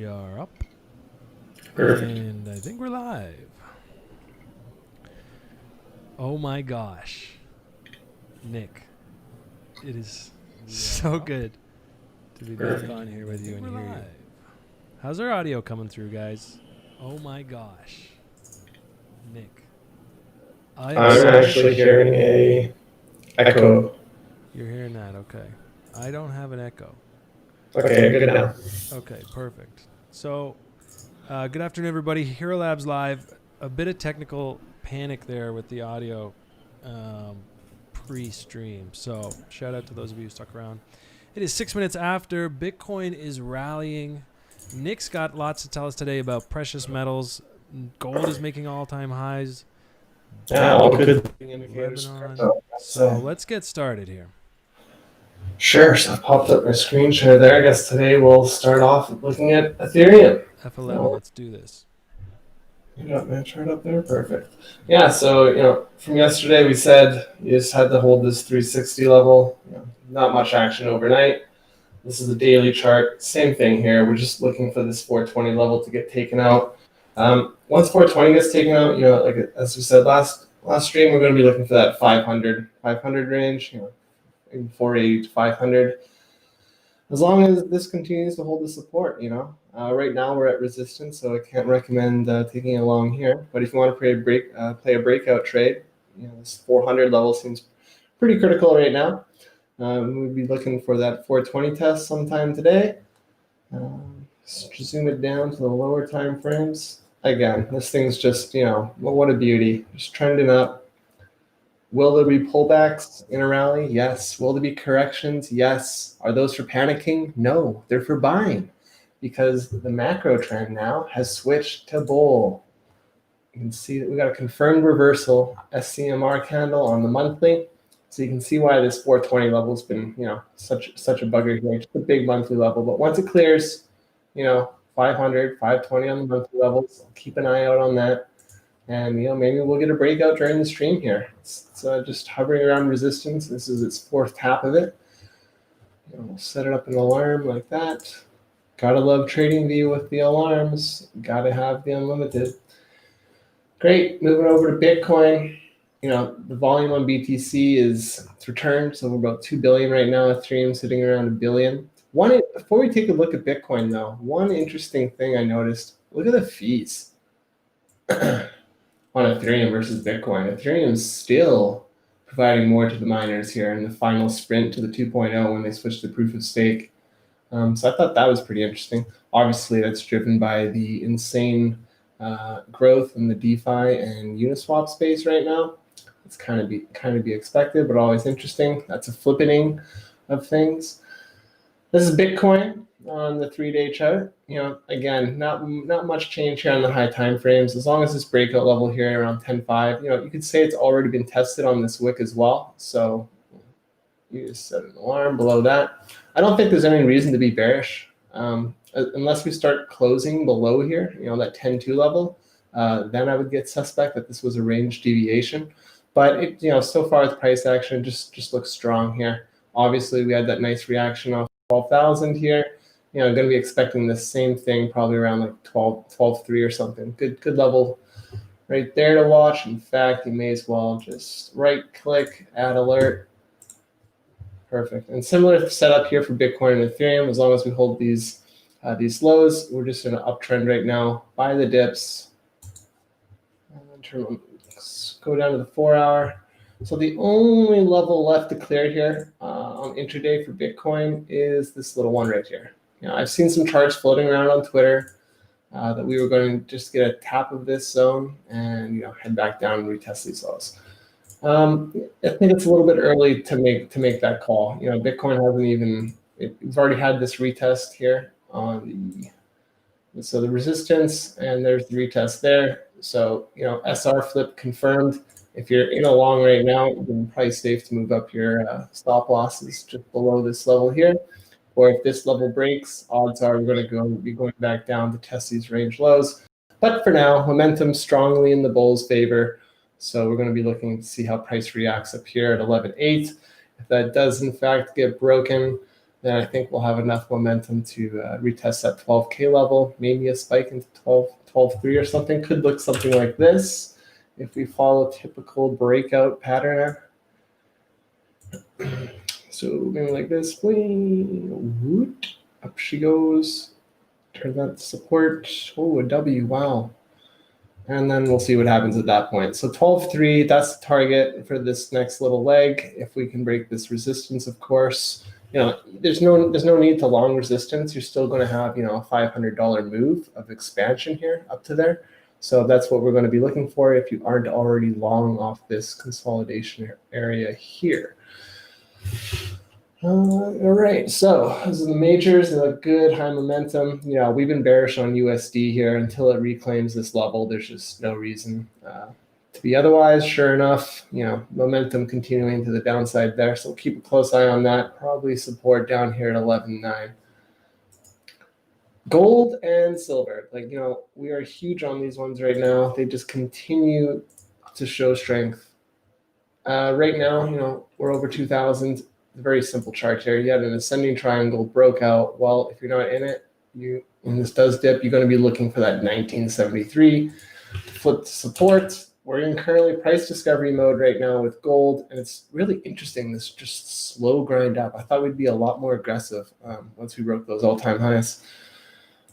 We are up. Perfect. And I think we're live. Oh my gosh. Nick, it is so good to be back Perfect. on here with you and hear you. How's our audio coming through, guys? Oh my gosh. Nick. I'm actually hearing a echo. You're hearing that, okay. I don't have an echo. Okay, good now. Okay, perfect. So, good afternoon, everybody. Hxro Labs live. A bit of technical panic there with the audio pre-stream. So, shout out to those of you who stuck around. It is 6 minutes after. Bitcoin is rallying. Nick's got lots to tell us today about precious metals. Gold is making all-time highs. Yeah, all good indicators. Lebanon. So let's get started here. Sure, so I've popped up my screen share there. I guess today we'll start off looking at Ethereum. F11, let's do this. You got my chart up there? Perfect. Yeah, so, from yesterday we said you just had to hold this 360 level. Not much action overnight. This is the daily chart. Same thing here. We're just looking for this 420 level to get taken out. Once 420 gets taken out, like as we said last stream, we're going to be looking for that 500 range, in 480 to 500. As long as this continues to hold the support, right now we're at resistance, so I can't recommend taking it along here. But if you want to play a breakout trade, this 400 level seems pretty critical right now. We'll be looking for that 420 test sometime today. Zoom it down to the lower time frames. Again, this thing's just, what a beauty. Just trending up. Will there be pullbacks in a rally? Yes. Will there be corrections? Yes. Are those for panicking? No, they're for buying because the macro trend now has switched to bull. You can see that we got a confirmed reversal SCMR candle on the monthly. So you can see why this 420 level has been, such a bugger here. Just a big monthly level. But once it clears, 500, 520 on the monthly levels, keep an eye out on that. And, maybe we'll get a breakout during the stream here. It's just hovering around resistance. This is its fourth tap of it. We'll set it up an alarm like that. Gotta love TradingView with the alarms. Gotta have the unlimited. Great. Moving over to Bitcoin. The volume on BTC it's returned. So we're about 2 billion right now. Ethereum sitting around 1 billion. Before we take a look at Bitcoin, though, one interesting thing I noticed, look at the fees on Ethereum versus Bitcoin. Ethereum's still providing more to the miners here in the final sprint to the 2.0 when they switched to proof of stake. So I thought that was pretty interesting. Obviously, that's driven by the insane growth in the DeFi and Uniswap space right now. It's kind of be expected, but always interesting. That's a flippening of things. This is Bitcoin on the 3-day chart. Again, not much change here on the high time frames. As long as this breakout level here around 10.5, you could say it's already been tested on this wick as well. So you just set an alarm below that. I don't think there's any reason to be bearish unless we start closing below here, that 10.2 level. Then I would get suspect that this was a range deviation. But it, so far the price action just looks strong here. Obviously, we had that nice reaction off 12,000 here. Going to be expecting the same thing probably around like 12.3 or something. Good level right there to watch. In fact, you may as well just right-click, add alert. Perfect. And similar setup here for Bitcoin and Ethereum. As long as we hold these lows, we're just in an uptrend right now. Buy the dips. Go down to the 4-hour. So the only level left to clear here on intraday for Bitcoin is this little one right here. I've seen some charts floating around on Twitter that we were going to just get a tap of this zone and head back down and retest these lows. I think it's a little bit early to make that call. Bitcoin hasn't even. We've already had this retest here on the resistance, and there's the retest there. So SR flip confirmed. If you're in a long right now, then probably safe to move up your stop losses just below this level here. Or if this level breaks, odds are we're going to be going back down to test these range lows. But for now, momentum strongly in the bull's favor. So we're going to be looking to see how price reacts up here at 11.8. If that does in fact get broken, then I think we'll have enough momentum to retest that 12K level, maybe a spike into 12.3 or something. Could look something like this if we follow typical breakout pattern. So maybe like this, up she goes. Turn that to support. Oh, a W, wow. And then we'll see what happens at that point. So 12.3, that's the target for this next little leg. If we can break this resistance, of course, there's no need to long resistance. You're still going to have, a $500 move of expansion here up to there. So that's what we're going to be looking for if you aren't already long off this consolidation area here. All right, so this is the majors, a good high momentum. We've been bearish on USD here until it reclaims this level. There's just no reason to be otherwise. Sure enough, momentum continuing to the downside there. So we'll keep a close eye on that. Probably support down here at 11.9. Gold and silver, we are huge on these ones right now. They just continue to show strength. Right now, we're over 2,000. Very simple chart here. You had an ascending triangle, broke out. Well, if you're not in it, when this does dip, you're going to be looking for that 1973 flip to support. We're in currently price discovery mode right now with gold, and it's really interesting, this just slow grind up. I thought we'd be a lot more aggressive once we broke those all-time highs.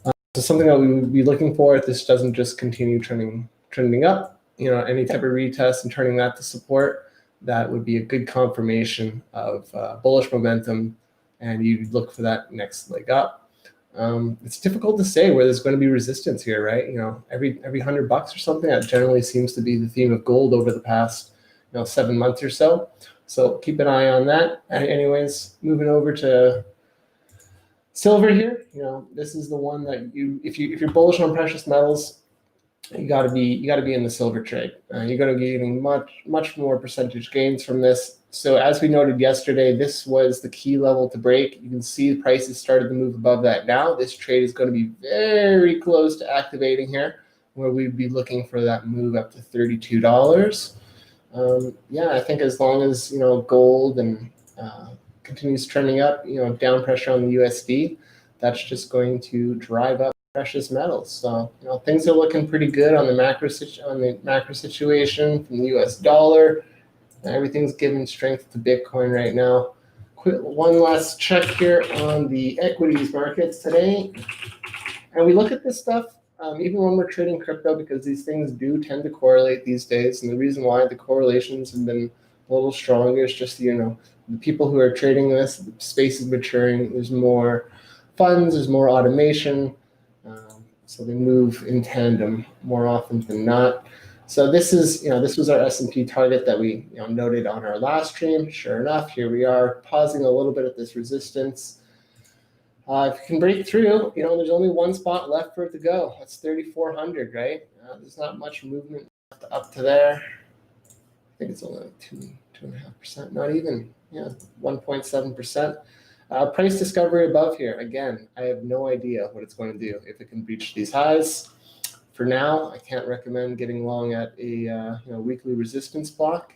So something that we would be looking for if this doesn't just continue trending up, any type of retest and turning that to support, that would be a good confirmation of bullish momentum, and you look for that next leg up. It's difficult to say where there's going to be resistance here, right? Every $100 or something. That generally seems to be the theme of gold over the past 7 months or so. So keep an eye on that. Anyways, moving over to silver here. This is the one that if you're bullish on precious metals, you got to be in the silver trade. You're going to be getting much more percentage gains from this. So as we noted yesterday, this was the key level to break. You can see the prices started to move above that now. This trade is going to be very close to activating here, where we'd be looking for that move up to $32. I think as long as gold and continues trending up, down pressure on the USD, that's just going to drive up precious metals. So things are looking pretty good on the macro situation from the US dollar. Everything's giving strength to Bitcoin right now. One last check here on the equities markets today. And we look at this stuff even when we're trading crypto, because these things do tend to correlate these days. And the reason why the correlations have been a little stronger is just, the people who are trading this, the space is maturing. There's more funds, there's more automation. So they move in tandem more often than not. So this is, this was our S&P target that we noted on our last stream. Sure enough, here we are pausing a little bit at this resistance. If you can break through, there's only one spot left for it to go. That's 3,400, right? There's not much movement up to there. I think it's only like 2.5%, not even, 1.7%. Price discovery above here. Again, I have no idea what it's going to do if it can breach these highs. For now, I can't recommend getting long at a weekly resistance block.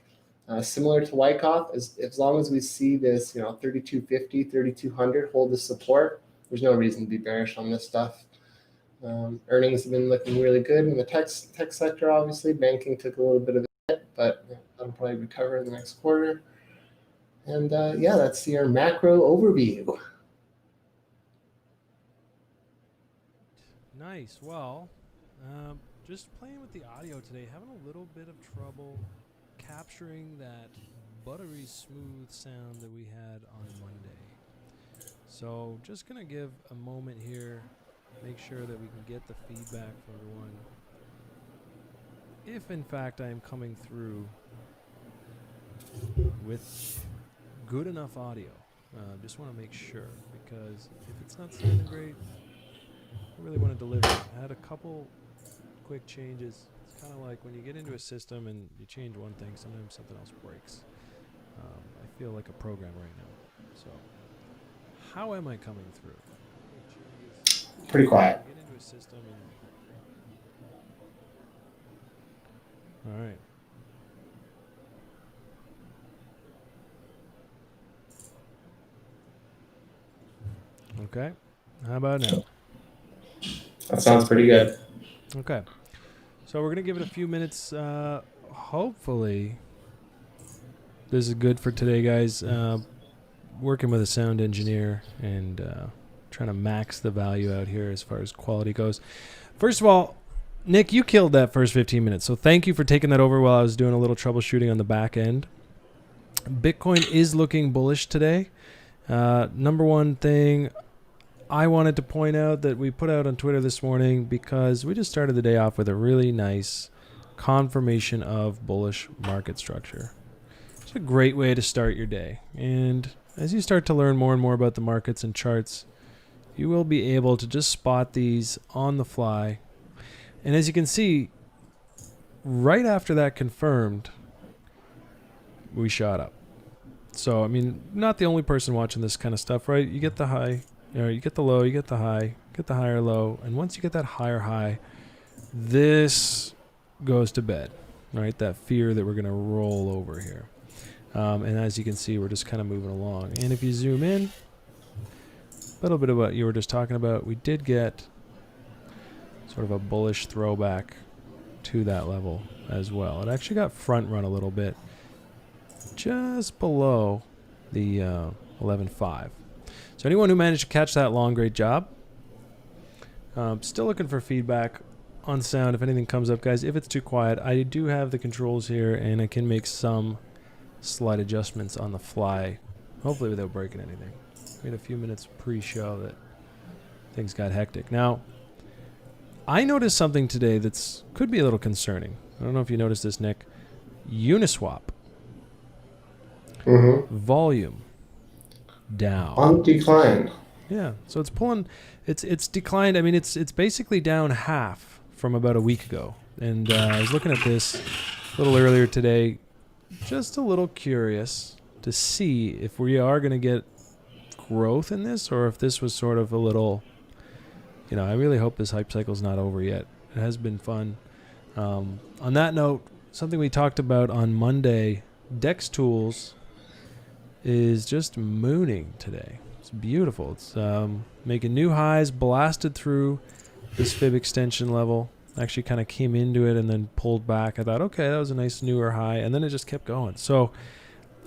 Similar to Wyckoff, as long as we see this 3250, 3200 hold the support, there's no reason to be bearish on this stuff. Earnings have been looking really good in the tech sector. Obviously, banking took a little bit of a hit, but that'll probably recover in the next quarter. And that's your macro overview. Nice. Well, just playing with the audio today, having a little bit of trouble capturing that buttery smooth sound that we had on Monday. So just going to give a moment here, make sure that we can get the feedback from everyone. If in fact I am coming through with good enough audio. Just want to make sure, because if it's not sounding great, I really want to deliver. I had a couple quick changes. It's kind of like when you get into a system and you change one thing, sometimes something else breaks. I feel like a program right now. So how am I coming through? Pretty quiet. Get into a system and all right. Okay. How about now? That sounds pretty good. Okay. So we're going to give it a few minutes. Hopefully, this is good for today, guys. Working with a sound engineer and trying to max the value out here as far as quality goes. First of all, Nick, you killed that first 15 minutes. So thank you for taking that over while I was doing a little troubleshooting on the back end. Bitcoin is looking bullish today. Number one thing I wanted to point out that we put out on Twitter this morning, because we just started the day off with a really nice confirmation of bullish market structure. It's a great way to start your day. And as you start to learn more and more about the markets and charts, you will be able to just spot these on the fly. And as you can see, right after that confirmed, we shot up. So, I mean, not the only person watching this kind of stuff, right? You get the high, you get the low, you get the high, get the higher low. And once you get that higher high, this goes to bed, right? That fear that we're going to roll over here. And as you can see, we're just kind of moving along. And if you zoom in, a little bit of what you were just talking about, we did get sort of a bullish throwback to that level as well. It actually got front run a little bit just below the 11.5. So anyone who managed to catch that long, great job. Still looking for feedback on sound. If anything comes up, guys, if it's too quiet, I do have the controls here and I can make some slight adjustments on the fly, hopefully without breaking anything. We had a few minutes pre-show that things got hectic. Now, I noticed something today that's could be a little concerning. I don't know if you noticed this, Nick. Uniswap. Volume down. On decline. Yeah, so it's pulling. It's declined. I mean, it's basically down half from about a week ago. And I was looking at this a little earlier today, just a little curious to see if we are going to get growth in this, or if this was sort of a little. I really hope this hype cycle's not over yet. It has been fun. On that note, something we talked about on Monday, Dex Tools is just mooning today. It's beautiful. It's making new highs, blasted through this fib extension level. Actually kind of came into it and then pulled back. I thought, okay, that was a nice newer high. And then it just kept going. So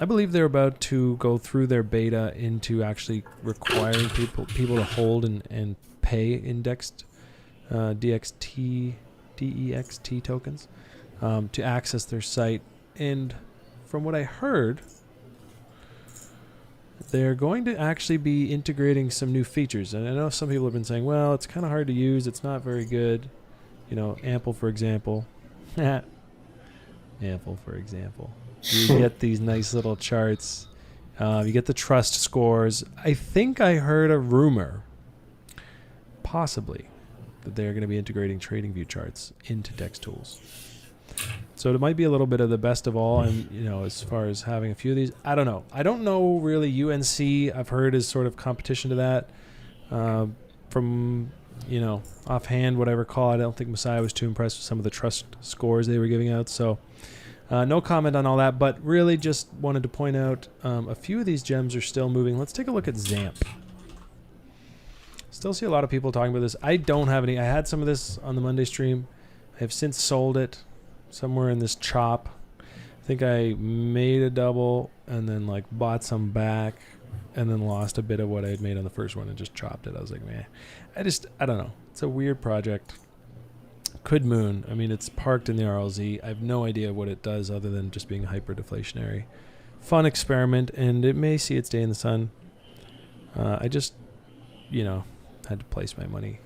I believe they're about to go through their beta into actually requiring people to hold and pay indexed DEXT tokens to access their site. And from what I heard, they're going to actually be integrating some new features. And I know some people have been saying, well, it's kind of hard to use. It's not very good. Ample, for example. Ample, for example. You get these nice little charts. You get the trust scores. I think I heard a rumor, possibly, that they're going to be integrating TradingView charts into Dex Tools. So it might be a little bit of the best of all. And, as far as having a few of these, I don't know. I don't know really. UNC, I've heard, is sort of competition to that. From, offhand, what I recall, I don't think Messiah was too impressed with some of the trust scores they were giving out. So no comment on all that, but really just wanted to point out a few of these gems are still moving. Let's take a look at ZAMP. Still see a lot of people talking about this. I don't have any. I had some of this on the Monday stream. I have since sold it somewhere in this chop. I think I made a double and then bought some back and then lost a bit of what I had made on the first one and just chopped it. I was like, man, I don't know. It's a weird project. Could moon. I mean, it's parked in the RLZ. I have no idea what it does other than just being hyper deflationary. Fun experiment, and it may see its day in the sun. I just, had to place my money.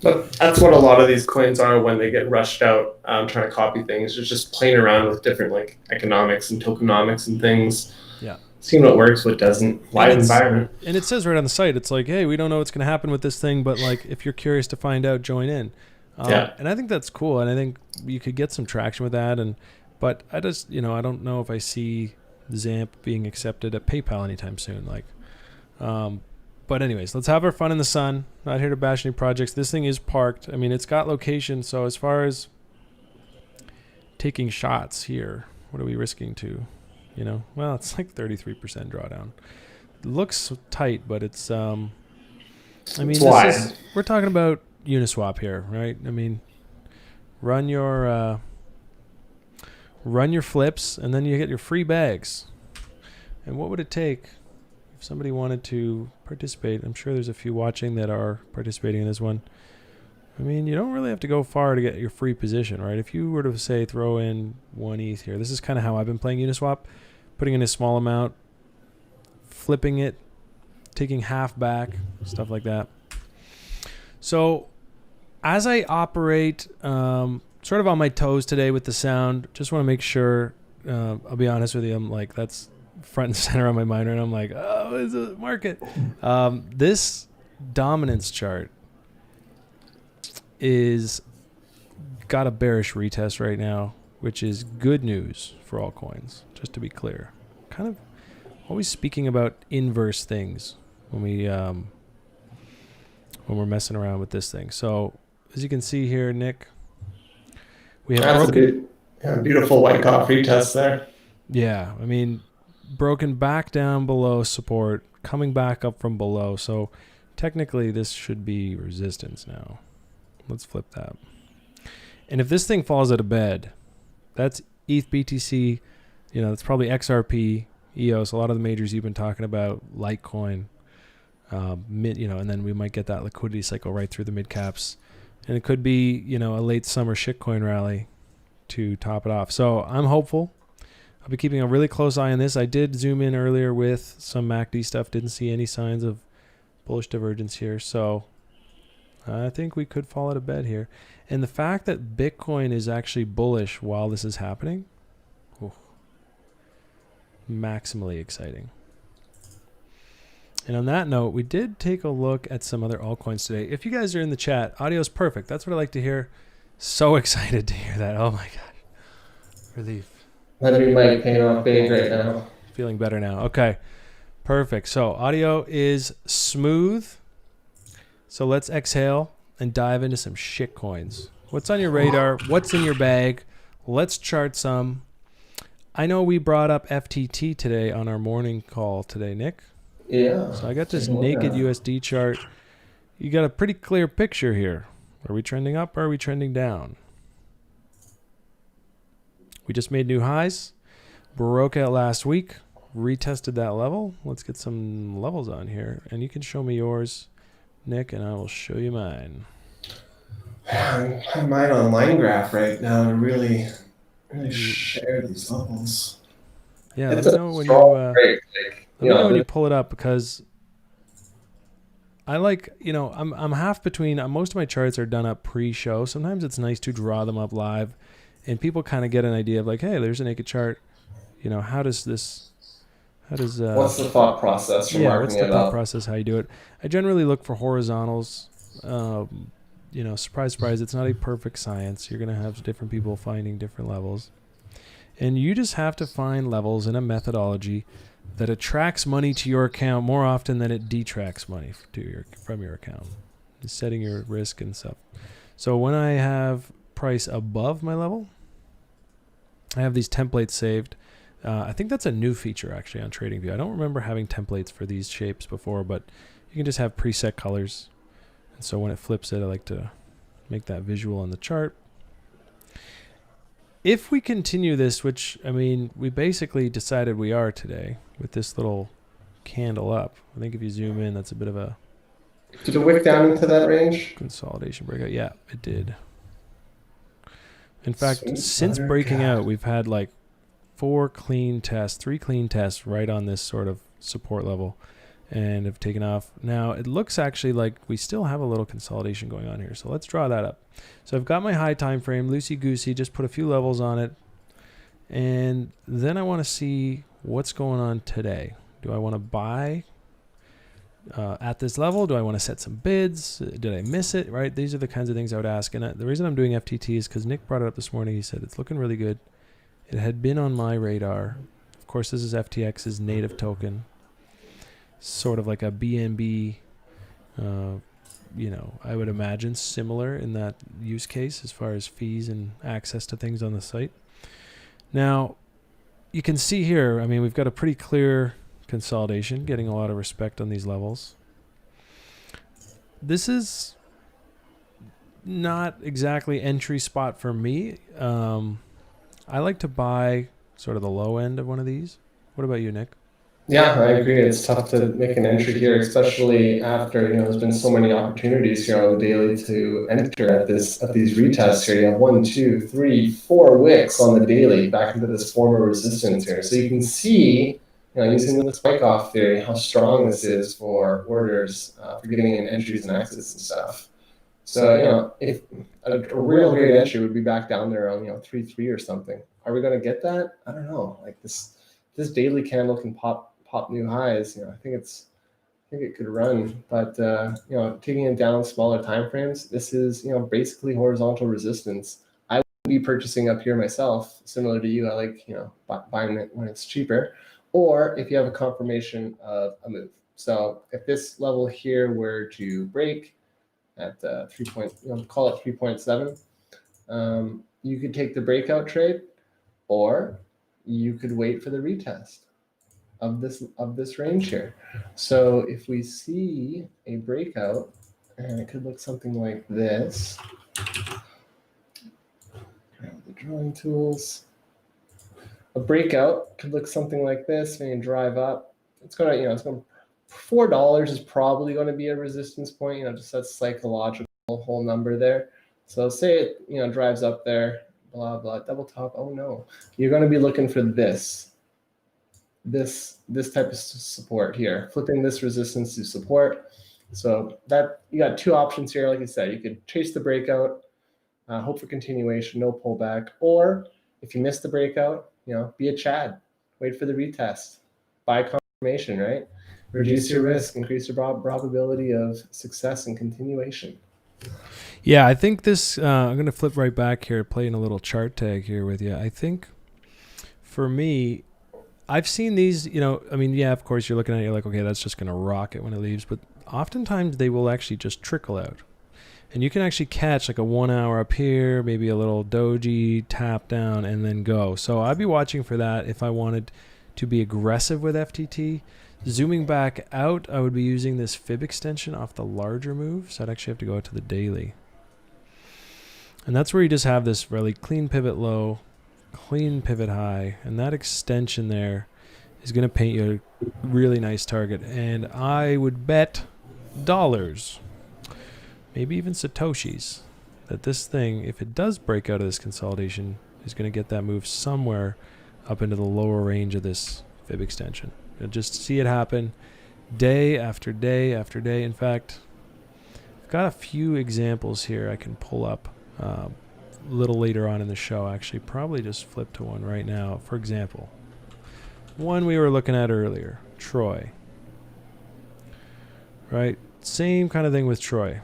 But that's what a lot of these coins are when they get rushed out, trying to copy things. It's just playing around with different economics and tokenomics and things. Yeah. Seeing what works, what doesn't. Live environment. And it says right on the site, it's like, hey, we don't know what's going to happen with this thing, but if you're curious to find out, join in. And I think that's cool, and I think you could get some traction with that. But I just, I don't know if I see ZAMP being accepted at PayPal anytime soon. But anyways, let's have our fun in the sun. Not here to bash any projects. This thing is parked. I mean, it's got location. So as far as taking shots here, what are we risking to? Well, it's 33% drawdown. It looks tight, but it's I mean, It's wide. we're talking about Uniswap here, right? I mean, run your flips, and then you get your free bags. And what would it take if somebody wanted to participate? I'm sure there's a few watching that are participating in this one. I mean, you don't really have to go far to get your free position, right? If you were to say throw in 1 ETH here, this is kind of how I've been playing Uniswap, putting in a small amount, flipping it, taking half back, stuff like that. So as I operate sort of on my toes today with the sound, just want to make sure, I'll be honest with you, I'm like, that's front and center on my mind, and I'm like, oh, it's a market. This dominance chart is got a bearish retest right now, which is good news for altcoins, just to be clear. Kind of always speaking about inverse things when we're messing around with this thing. So as you can see here, Nick, we have beautiful white coffee test there. Yeah, I mean, broken back down below support, coming back up from below. So technically this should be resistance now. Let's flip that. And if this thing falls out of bed, that's ETH BTC, that's probably XRP, EOS, a lot of the majors you've been talking about, Litecoin, and then we might get that liquidity cycle right through the mid caps. And it could be, a late summer shitcoin rally to top it off. So I'm hopeful. I'll be keeping a really close eye on this. I did zoom in earlier with some MACD stuff. Didn't see any signs of bullish divergence here. So I think we could fall out of bed here. And the fact that Bitcoin is actually bullish while this is happening, maximally exciting. And on that note, we did take a look at some other altcoins today. If you guys are in the chat, audio is perfect. That's what I like to hear. So excited to hear that. Oh my God. Relief. Let me mic paying off big right now. Feeling better now. Okay. Perfect. So audio is smooth. So let's exhale and dive into some shit coins. What's on your radar? What's in your bag? Let's chart some. I know we brought up FTT today on our morning call today, Nick. Yeah. So I got this naked USD chart. You got a pretty clear picture here. Are we trending up or are we trending down? We just made new highs. Broke out last week. Retested that level. Let's get some levels on here. And you can show me yours, Nick, and I will show you mine. I have mine on line graph right now to really share these levels. Yeah, let me know when you pull it up, because I like, I'm half between, most of my charts are done up pre-show. Sometimes it's nice to draw them up live and people kind of get an idea of like, hey, there's a naked chart. What's the thought process for marking it up? What's the thought process, how you do it? I generally look for horizontals. Surprise, surprise, it's not a perfect science. You're going to have different people finding different levels. And you just have to find levels in a methodology that attracts money to your account more often than it detracts money from your account. Just setting your risk and stuff. So when I have price above my level, I have these templates saved. I think that's a new feature actually on TradingView. I don't remember having templates for these shapes before, but you can just have preset colors. And so when it flips it, I like to make that visual on the chart. If we continue this, which, we basically decided we are today with this little candle up. I think if you zoom in, that's a bit of a... Did it wick down into that range? Consolidation breakout. Yeah, it did. In fact, since breaking out, we've had like 3 clean tests right on this sort of support level and have taken off. Now, it looks actually like we still have a little consolidation going on here. So let's draw that up. So I've got my high time frame, loosey-goosey, just put a few levels on it. And then I want to see what's going on today. Do I want to buy at this level? Do I want to set some bids? Did I miss it? Right? These are the kinds of things I would ask. And the reason I'm doing FTT is because Nick brought it up this morning. He said it's looking really good. It had been on my radar. Of course, this is FTX's native token. Sort of like a BNB, I would imagine similar in that use case as far as fees and access to things on the site. Now, you can see here, we've got a pretty clear consolidation, getting a lot of respect on these levels. This is not exactly entry spot for me. I like to buy sort of the low end of one of these. What about you, Nick? Yeah, I agree. It's tough to make an entry here, especially after, there's been so many opportunities here on the daily to enter at these retests here. You have 1, 2, 3, 4 wicks on the daily back into this form of resistance here. So you can see, using the spike off theory, how strong this is for orders for getting in entries and exits and stuff. So, if a real great entry would be back down there on, 3-3 or something. Are we going to get that? I don't know. Like this daily candle can pop new highs. I think it could run, but taking it down smaller time frames, this is basically horizontal resistance. I would be purchasing up here myself, similar to you. I like buying it when it's cheaper, or if you have a confirmation of a move. So if this level here were to break at 3 call it 3.7, you could take the breakout trade, or you could wait for the retest of this range here. So if we see a breakout, and it could look something like this. Grab the drawing tools. A breakout could look something like this. When you drive up, it's gonna $4 is probably going to be a resistance point. Just that psychological whole number there. So say it drives up there, blah blah, double top. Oh no, you're going to be looking for this type of support here, flipping this resistance to support. So that you got two options here. Like I said, you could chase the breakout, hope for continuation, no pullback, or if you miss the breakout, be a Chad, wait for the retest, buy confirmation, right? Reduce your risk, increase your probability of success and continuation. Yeah, I think this, I'm going to flip right back here, playing a little chart tag here with you. I think for me, I've seen these, of course you're looking at it, you're like, okay, that's just going to rocket when it leaves. But oftentimes they will actually just trickle out. And you can actually catch like a 1 hour up here, maybe a little doji tap down and then go. So I'd be watching for that if I wanted to be aggressive with FTT. Zooming back out, I would be using this fib extension off the larger move. So I'd actually have to go out to the daily. And that's where you just have this really clean pivot low, clean pivot high, and that extension there is going to paint you a really nice target. And I would bet dollars, maybe even satoshis, that this thing, if it does break out of this consolidation, is going to get that move somewhere up into the lower range of this fib extension. You'll just see it happen day after day after day. In fact, I've got a few examples here I can pull up a little later on in the show. Actually, probably just flip to one right now. For example, one we were looking at earlier, Troy. Right? Same kind of thing with Troy.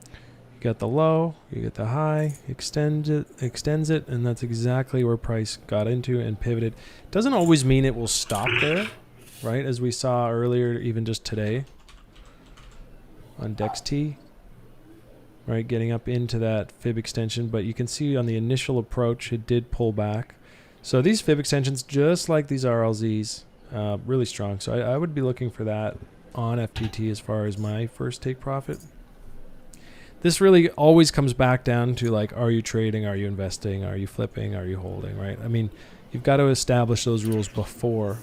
You got the low, you get the high, extends it, and that's exactly where price got into and pivoted. Doesn't always mean it will stop there, right? As we saw earlier, even just today on DexT. Right, getting up into that fib extension, but you can see on the initial approach, it did pull back. So these fib extensions, just like these RLZs, really strong. So I would be looking for that on FTT as far as my first take profit. This really always comes back down to like, are you trading? Are you investing? Are you flipping? Are you holding? Right? I mean, you've got to establish those rules before,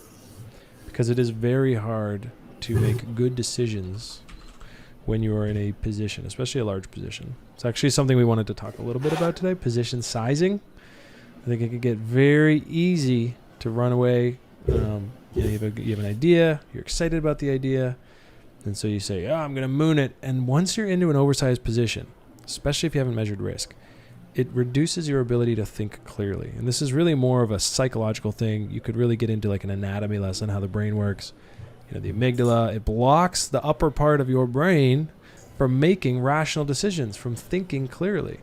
because it is very hard to make good decisions when you are in a position, especially a large position. It's actually something we wanted to talk a little bit about today, position sizing. I think it could get very easy to run away. You have an idea, you're excited about the idea, and so you say, I'm going to moon it. And once you're into an oversized position, especially if you haven't measured risk, it reduces your ability to think clearly. And this is really more of a psychological thing. You could really get into like an anatomy lesson, how the brain works. The amygdala, it blocks the upper part of your brain from making rational decisions, from thinking clearly.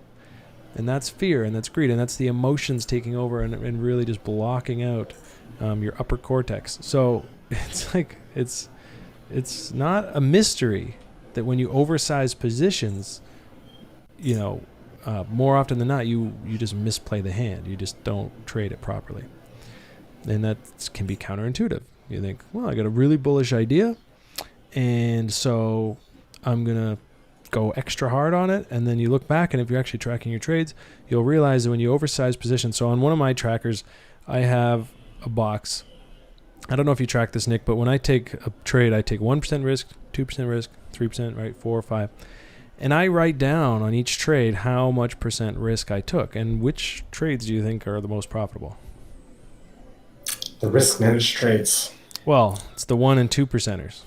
And that's fear, and that's greed, and that's the emotions taking over and really just blocking out your upper cortex. So it's like, it's not a mystery that when you oversize positions, more often than not, you just misplay the hand. You just don't trade it properly. And that can be counterintuitive. You think, well, I got a really bullish idea, and so I'm going to go extra hard on it, and then you look back, and if you're actually tracking your trades, you'll realize that when you oversize positions. So on one of my trackers, I have a box. I don't know if you track this, Nick, but when I take a trade, I take 1% risk, 2% risk, 3%, right, 4 or 5. And I write down on each trade how much percent risk I took. And which trades do you think are the most profitable? The risk managed trades. Well, it's the 1 and 2 percenters.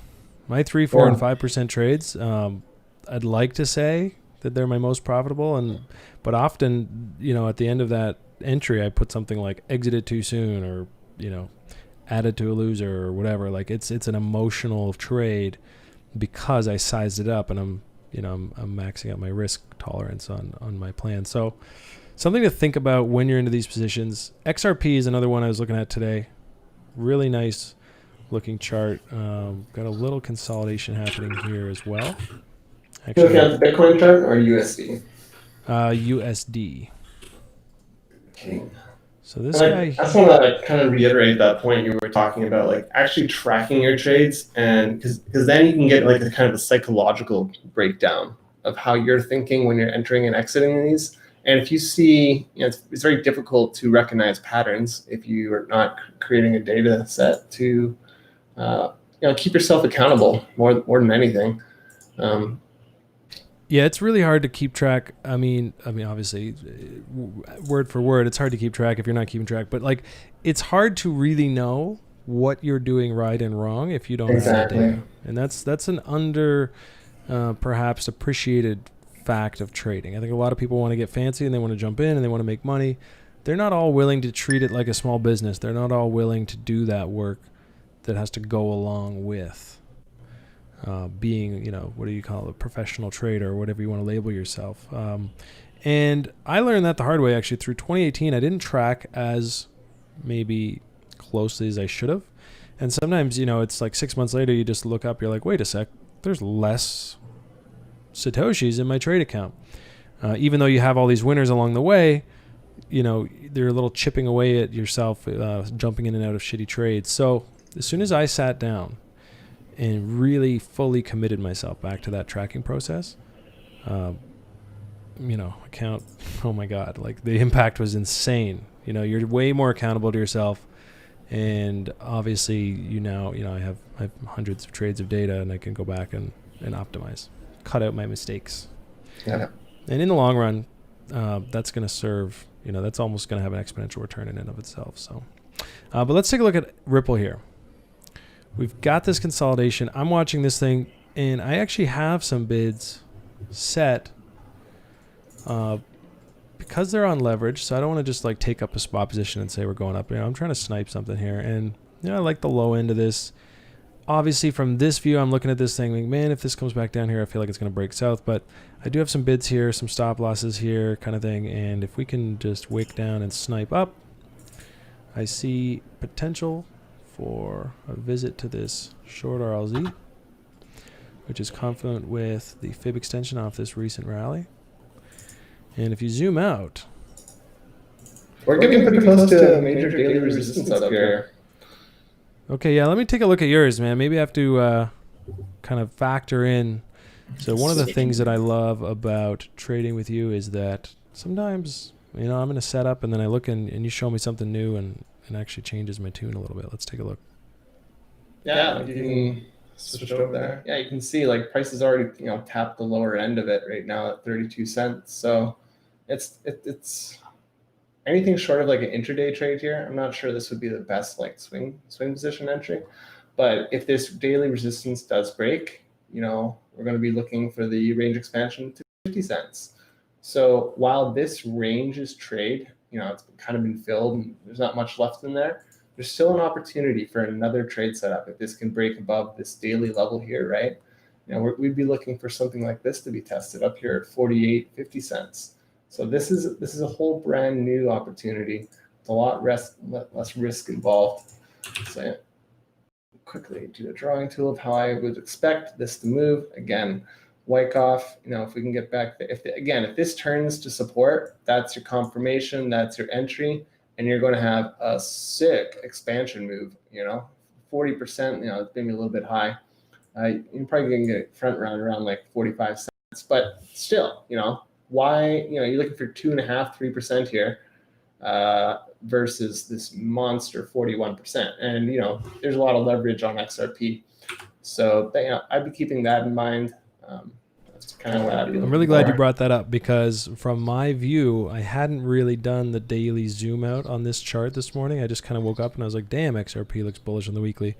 My 3, 4, and 5% trades, I'd like to say that they're my most profitable, but often, at the end of that entry, I put something like exited too soon, or added to a loser, or whatever. Like it's an emotional trade because I sized it up, and I'm maxing out my risk tolerance on my plan. So something to think about when you're into these positions. XRP is another one I was looking at today. Really nice looking chart. Got a little consolidation happening here as well. Actually, looking at the Bitcoin chart or USD? USD. Okay. So this guy. I just want to kind of reiterate that point you were talking about, like actually tracking your trades, and because then you can get like a kind of a psychological breakdown of how you're thinking when you're entering and exiting these. And if you see, it's very difficult to recognize patterns if you are not creating a data set to, keep yourself accountable more than anything. Yeah, it's really hard to keep track. I mean, obviously, word for word, it's hard to keep track if you're not keeping track. But like, it's hard to really know what you're doing right and wrong if you don't have that data. And that's an under, perhaps appreciated fact of trading. I think a lot of people want to get fancy and they want to jump in and they want to make money. They're not all willing to treat it like a small business. They're not all willing to do that work that has to go along with being, what do you call it, a professional trader, or whatever you want to label yourself. And I learned that the hard way, actually. Through 2018, I didn't track as maybe closely as I should have. And sometimes, it's like 6 months later, you just look up, you're like, wait a sec, there's less Satoshis in my trade account. Even though you have all these winners along the way, they're a little chipping away at yourself, jumping in and out of shitty trades. So as soon as I sat down and really fully committed myself back to that tracking process, account, oh my God, like the impact was insane. You're way more accountable to yourself. And obviously, I have hundreds of trades of data, and I can go back and optimize, cut out my mistakes. Yeah. And in the long run, that's going to serve, that's almost going to have an exponential return in and of itself. So, but let's take a look at Ripple here. We've got this consolidation. I'm watching this thing, and I actually have some bids set because they're on leverage. So I don't want to just like take up a spot position and say we're going up. I'm trying to snipe something here, and I like the low end of this. Obviously, from this view, I'm looking at this thing like, man, if this comes back down here, I feel like it's going to break south. But I do have some bids here, some stop losses here, kind of thing. And if we can just wick down and snipe up, I see potential for a visit to this short RLZ, which is confluent with the fib extension off this recent rally. And if you zoom out, we're getting pretty close to a major daily resistance up here. Okay, yeah, let me take a look at yours, man. Maybe I have to kind of factor in. So one of the things that I love about trading with you is that sometimes, I'm in a setup and then I look and you show me something new and actually changes my tune a little bit. Let's take a look. Yeah, you can switch over there. Yeah, you can see like price is already tapped the lower end of it right now at 32 cents. So it's anything short of like an intraday trade here. I'm not sure this would be the best like swing position entry, but if this daily resistance does break, we're going to be looking for the range expansion to 50 cents. So while this range is trade, it's kind of been filled and there's not much left in there, there's still an opportunity for another trade setup if this can break above this daily level here, right? We'd be looking for something like this to be tested up here at 48.50 cents. So this is a whole brand new opportunity. It's a lot less risk involved. So quickly do a drawing tool of how I would expect this to move. Again, Wyckoff, if we can get back there. If this turns to support, that's your confirmation, that's your entry, and you're going to have a sick expansion move. 40%, it's maybe a little bit high. You're probably going to get front round around like 45 cents but still, why, you're looking for 2.5%, 3% here versus this monster 41%. And, there's a lot of leverage on XRP. So, I'd be keeping that in mind. That's kind of what I'd be looking I'm really glad for. you brought that up, because from my view, I hadn't really done the daily zoom out on this chart this morning. I just kind of woke up and I was like, damn, XRP looks bullish on the weekly.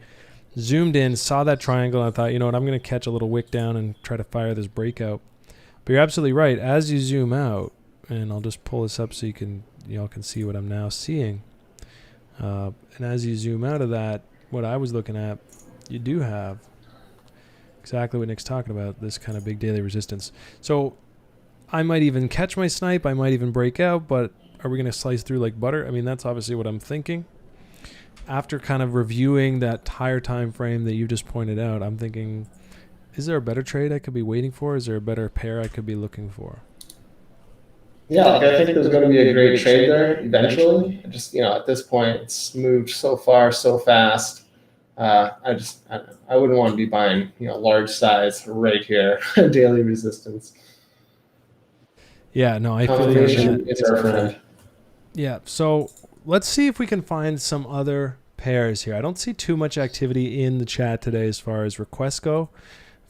Zoomed in, saw that triangle, and I thought, you know what, I'm going to catch a little wick down and try to fire this breakout. But you're absolutely right. As you zoom out, and I'll just pull this up so y'all can see what I'm now seeing. And as you zoom out of that, what I was looking at, you do have exactly what Nick's talking about, this kind of big daily resistance. So I might even catch my snipe. I might even break out, but are we going to slice through like butter? I mean, that's obviously what I'm thinking. After kind of reviewing that higher time frame that you just pointed out, I'm thinking, is there a better trade I could be waiting for? Is there a better pair I could be looking for? Yeah, I think there's going to be a great trade there eventually. Just, at this point, it's moved so far, so fast. I wouldn't want to be buying, large size right here, daily resistance. Yeah, no, I feel that. It's our friend. Yeah, so let's see if we can find some other pairs here. I don't see too much activity in the chat today as far as requests go.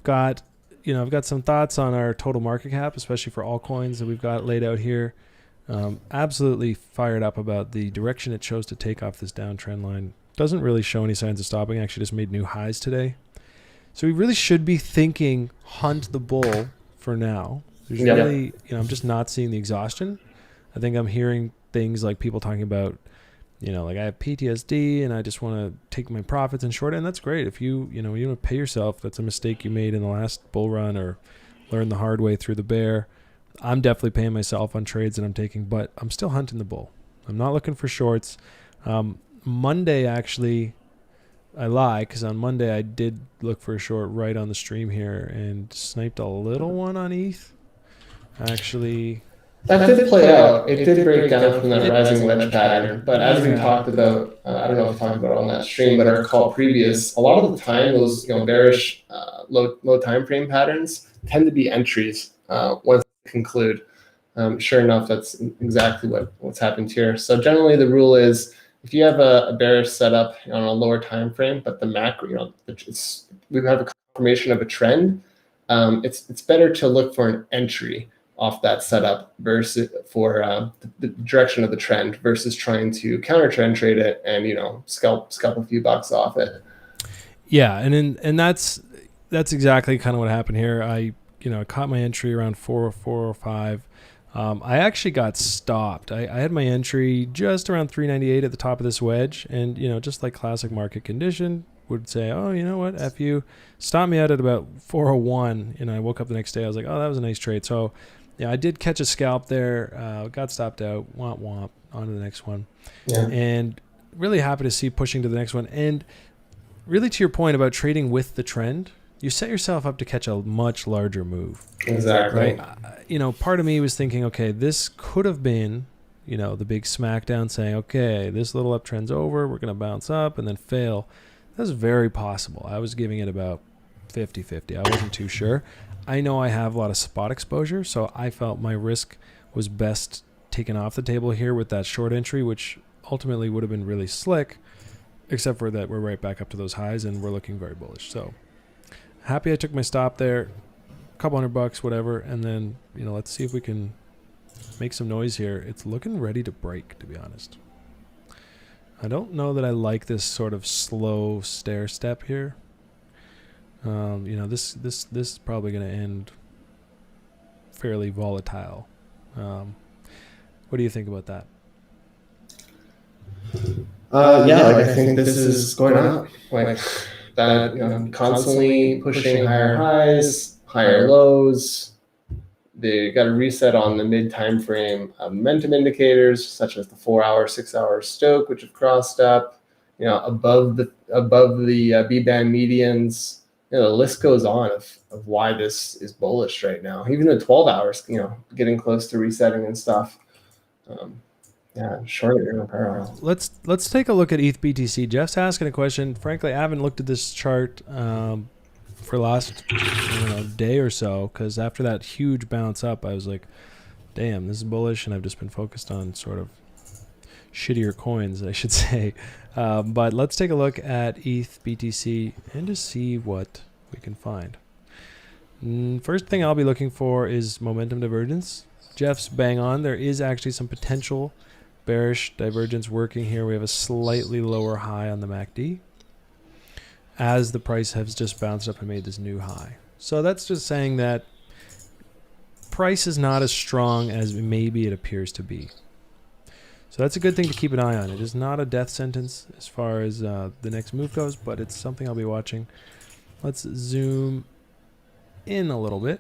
I've got some thoughts on our total market cap, especially for altcoins that we've got laid out here. Absolutely fired up about the direction it chose to take off this downtrend line. Doesn't really show any signs of stopping. Actually just made new highs today. So we really should be thinking hunt the bull for now. There's really, I'm just not seeing the exhaustion. I think I'm hearing things like people talking about, like I have PTSD and I just want to take my profits and short it. And that's great. If you want to pay yourself, that's a mistake you made in the last bull run or learn the hard way through the bear. I'm definitely paying myself on trades that I'm taking, but I'm still hunting the bull. I'm not looking for shorts. Monday, actually, I lie, because on Monday I did look for a short right on the stream here and sniped a little one on ETH. Actually, that did play out. It did break down from that rising wedge pattern. But as we talked about, I don't know if we talked about on that stream, but our call previous, a lot of the time those bearish low time frame patterns tend to be entries once they conclude. Sure enough, that's exactly what's happened here. So generally the rule is, if you have a bearish setup on a lower time frame, but the macro, we have a confirmation of a trend, it's better to look for an entry off that setup versus for the direction of the trend versus trying to counter trend trade it and scalp a few bucks off it. Yeah, and that's exactly kind of what happened here. I caught my entry around 405. I actually got stopped. I had my entry just around 398 at the top of this wedge, and just like classic market condition would say, oh, you know what, F you, stop me out at about 401. I woke up the next day, I was like, oh, that was a nice trade. So yeah, I did catch a scalp there, got stopped out, womp womp, on to the next one. Yeah. And really happy to see pushing to the next one. And really to your point about trading with the trend, you set yourself up to catch a much larger move. Exactly. Right? Part of me was thinking, okay, this could have been, the big smackdown saying, okay, this little uptrend's over, we're going to bounce up and then fail. That's very possible. I was giving it about 50-50. I wasn't too sure. I know I have a lot of spot exposure, so I felt my risk was best taken off the table here with that short entry, which ultimately would have been really slick, except for that we're right back up to those highs and we're looking very bullish. So happy I took my stop there, a couple $100, whatever, and then let's see if we can make some noise here. It's looking ready to break, to be honest. I don't know that I like this sort of slow stair step here. This is probably going to end fairly volatile. What do you think about that? I think this is going up. Like that, constantly pushing higher highs, higher lows. They got a reset on the mid time frame momentum indicators, such as the 4-hour, 6-hour Stoke, which have crossed up. Above the B band medians. The list goes on of why this is bullish right now. Even the 12 hours, getting close to resetting and stuff. Short it in a parallel. Let's take a look at ETH BTC. Jeff's asking a question. Frankly, I haven't looked at this chart for last day or so, because after that huge bounce up, I was like, damn, this is bullish, and I've just been focused on sort of shittier coins, I should say. But let's take a look at ETH BTC and just see what we can find. First thing I'll be looking for is momentum divergence. Jeff's bang on. There is actually some potential bearish divergence working here. We have a slightly lower high on the MACD as the price has just bounced up and made this new high. So that's just saying that price is not as strong as maybe it appears to be. So that's a good thing to keep an eye on. It is not a death sentence as far as the next move goes, but it's something I'll be watching. Let's zoom in a little bit.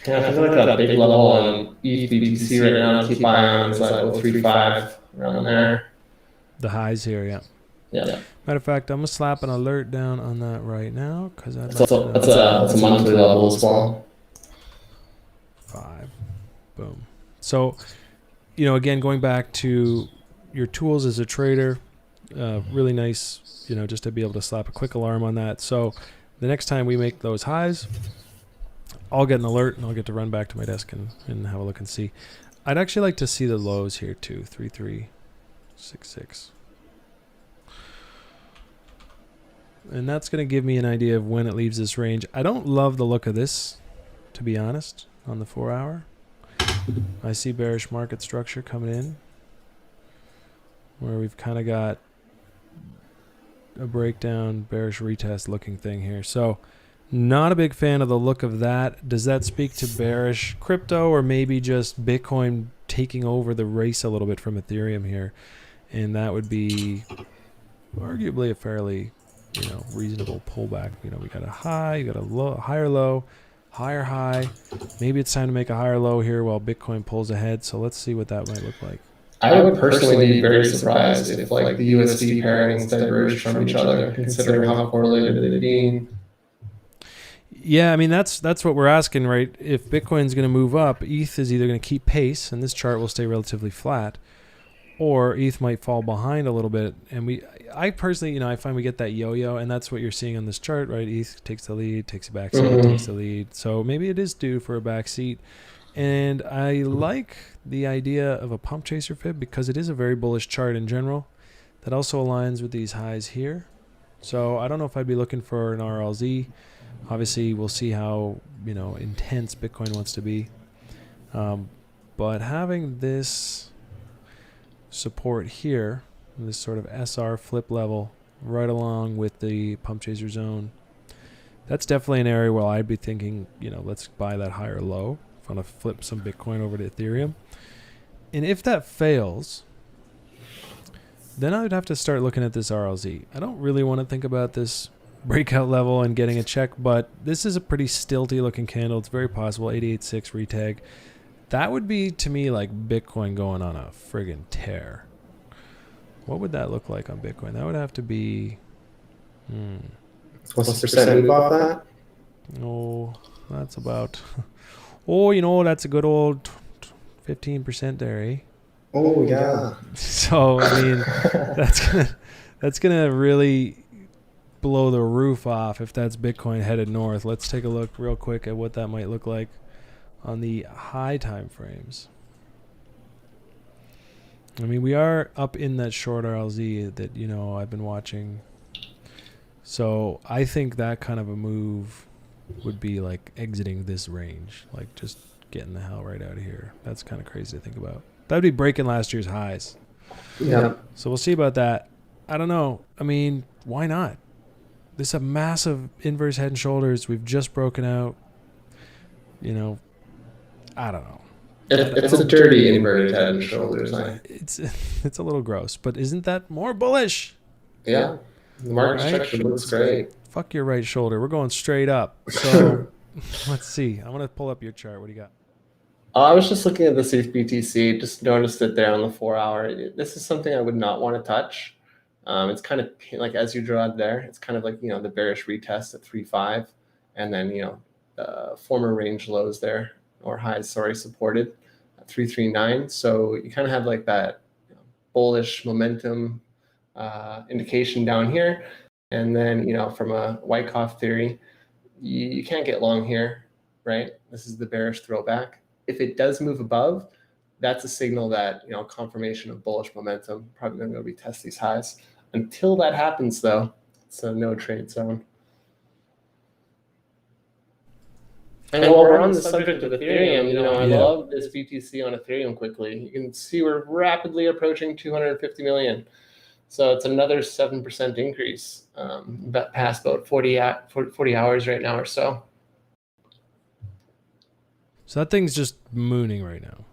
Yeah, I feel like that big level on ETH BTC right now, keep eye on is like 0.35 around there. The highs here, yeah. Yeah. Matter of fact, I'm going to slap an alert down on that right now, because That's a monthly level as well. 5. Boom. So, again, going back to your tools as a trader, really nice, just to be able to slap a quick alarm on that. So the next time we make those highs, I'll get an alert and I'll get to run back to my desk and have a look and see. I'd actually like to see the lows here too, 3366. And that's going to give me an idea of when it leaves this range. I don't love the look of this, to be honest, on the 4 hour. I see bearish market structure coming in, where we've kind of got a breakdown, bearish retest looking thing here. So not a big fan of the look of that. Does that speak to bearish crypto, or maybe just Bitcoin taking over the race a little bit from Ethereum here? And that would be arguably a fairly reasonable pullback. We got a high, you got a low, higher low, higher high. Maybe it's time to make a higher low here while Bitcoin pulls ahead. So let's see what that might look like. I would personally be very surprised if like the USD pairings diverged from each other, considering how correlated they've been. Yeah, I mean that's what we're asking, right? If Bitcoin's going to move up, ETH is either going to keep pace, and this chart will stay relatively flat, or ETH might fall behind a little bit. And I personally, I find we get that yo-yo, and that's what you're seeing on this chart, right? ETH takes the lead, takes a back seat, takes the lead. So maybe it is due for a back seat. And I like the idea of a pump chaser fib because it is a very bullish chart in general. That also aligns with these highs here. So I don't know if I'd be looking for an RLZ. Obviously, we'll see how intense Bitcoin wants to be. But having this support here, this sort of SR flip level right along with the pump chaser zone, that's definitely an area where I'd be thinking, let's buy that higher low. If I want to flip some Bitcoin over to Ethereum. And if that fails, then I would have to start looking at this RLZ. I don't really want to think about this breakout level and getting a check, but this is a pretty stilty looking candle. It's very possible 886 retag. That would be to me like Bitcoin going on a friggin' tear. What would that look like on Bitcoin? That would have to be What's the percent move off that? Oh, that's about that's a good old 15% there, eh? Oh yeah. So I mean that's gonna really blow the roof off if that's Bitcoin headed north. Let's take a look real quick at what that might look like on the high time frames. I mean, we are up in that short RLZ that I've been watching. So I think that kind of a move would be like exiting this range, like just getting the hell right out of here. That's kind of crazy to think about. That would be breaking last year's highs. Yeah. So we'll see about that. I don't know. I mean, why not? This is a massive inverse head and shoulders. We've just broken out. I don't know. It's a dirty inverted head and shoulders. It's a little gross, but isn't that more bullish? Yeah. The market structure looks great. Fuck your right shoulder. We're going straight up. So let's see. I want to pull up your chart. What do you got? I was just looking at the BTC, just noticed it there on the 4 hour. This is something I would not want to touch. It's kind of like as you draw it there, it's kind of like, the bearish retest at 3.5 and then, former range lows there or highs, supported at 3.39. So you kind of have like that bullish momentum indication down here. And then, from a Wyckoff theory, you can't get long here, right? This is the bearish throwback. If it does move above, that's a signal that, confirmation of bullish momentum, probably going to go retest these highs. Until that happens, though, it's a no trade zone. And while we're on the subject of Ethereum, I love this BTC on Ethereum quickly. You can see we're rapidly approaching 250 million. So it's another 7% increase, past about 40 hours right now or so. So that thing's just mooning right now.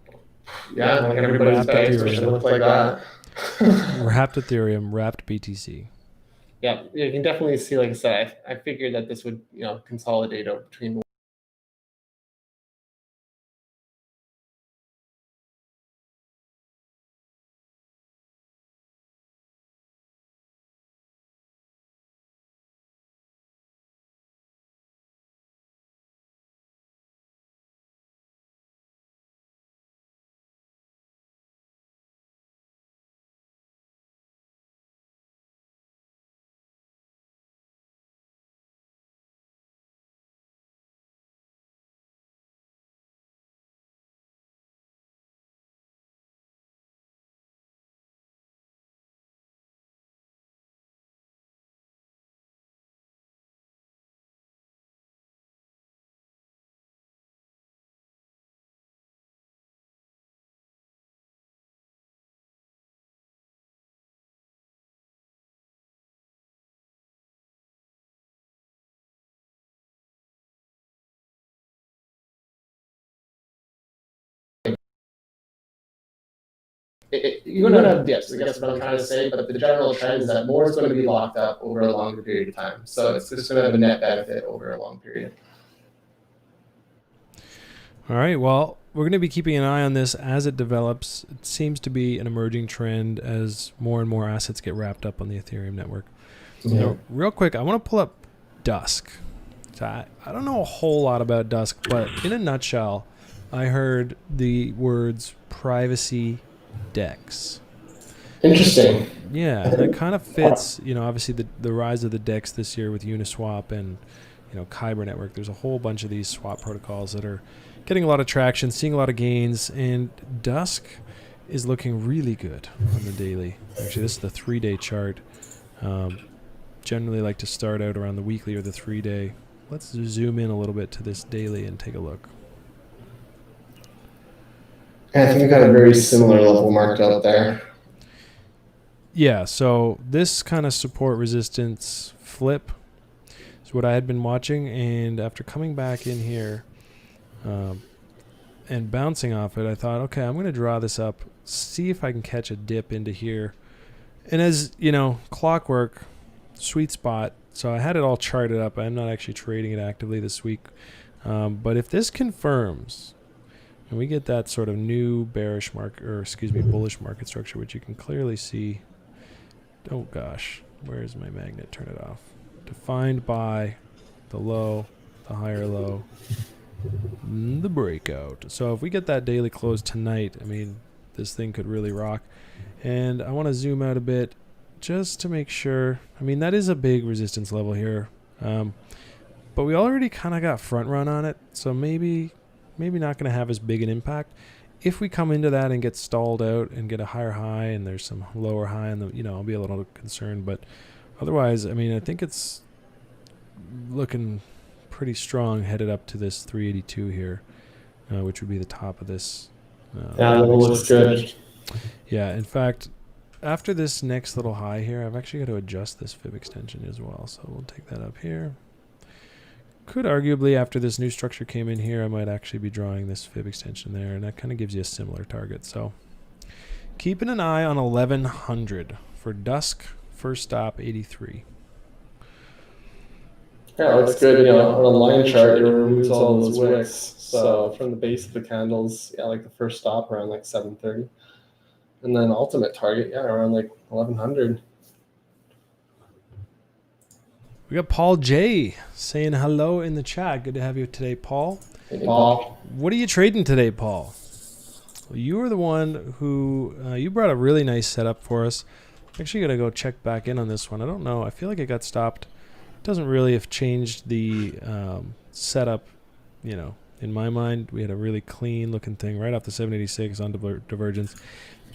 Yeah, like everybody's banks should look like that. Wrapped Ethereum, wrapped BTC. Yeah, you can definitely see, like I said, I figured that this would, consolidate over between the you're going to have dips, I guess what I'm trying to say, but the general trend is that more is going to be locked up over a longer period of time. So it's just going to have a net benefit over a long period. All right, well, we're going to be keeping an eye on this as it develops. It seems to be an emerging trend as more and more assets get wrapped up on the Ethereum network. Yeah. Now, real quick, I want to pull up Dusk. So I don't know a whole lot about Dusk, but in a nutshell, I heard the words privacy DEX. Interesting. Yeah, that kind of fits, obviously the rise of the DEX this year with Uniswap and, Kyber network. There's a whole bunch of these swap protocols that are getting a lot of traction, seeing a lot of gains, and Dusk is looking really good on the daily. Actually, this is the 3-day chart. Generally like to start out around the weekly or the 3-day. Let's zoom in a little bit to this daily and take a look. I think we got a very similar level marked out there. Yeah, so this kind of support resistance flip is what I had been watching, and after coming back in here and bouncing off it, I thought, okay, I'm going to draw this up, see if I can catch a dip into here. And as, clockwork, sweet spot, so I had it all charted up. I'm not actually trading it actively this week. But if this confirms, and we get that sort of new bullish market structure, which you can clearly see. Oh gosh, where's my magnet? Turn it off. Defined by the low, the higher low, the breakout. So if we get that daily close tonight, this thing could really rock. And I want to zoom out a bit just to make sure. That is a big resistance level here. But we already kind of got front run on it, so maybe not going to have as big an impact. If we come into that and get stalled out and get a higher high and there's some lower high, and I'll be a little concerned. But otherwise, I think it's looking pretty strong headed up to this 382 here, which would be the top of this. Yeah, it looks good. Yeah, in fact, after this next little high here, I've actually got to adjust this fib extension as well. So we'll take that up here. Could arguably, after this new structure came in here, I might actually be drawing this fib extension there, and that kind of gives you a similar target. So keeping an eye on 1100 for Dusk, first stop 83. Yeah, looks good. On a line chart, it removes all those wicks. So from the base of the candles, like the first stop around like 730. And then ultimate target, around like 1100. We got Paul J saying hello in the chat. Good to have you today, Paul. Hey, Paul. What are you trading today, Paul? Well, you were the one who, you brought a really nice setup for us. Actually got to go check back in on this one. I don't know. I feel like it got stopped doesn't really have changed the setup. You know, in my mind, we had a really clean looking thing right off the 786 on divergence.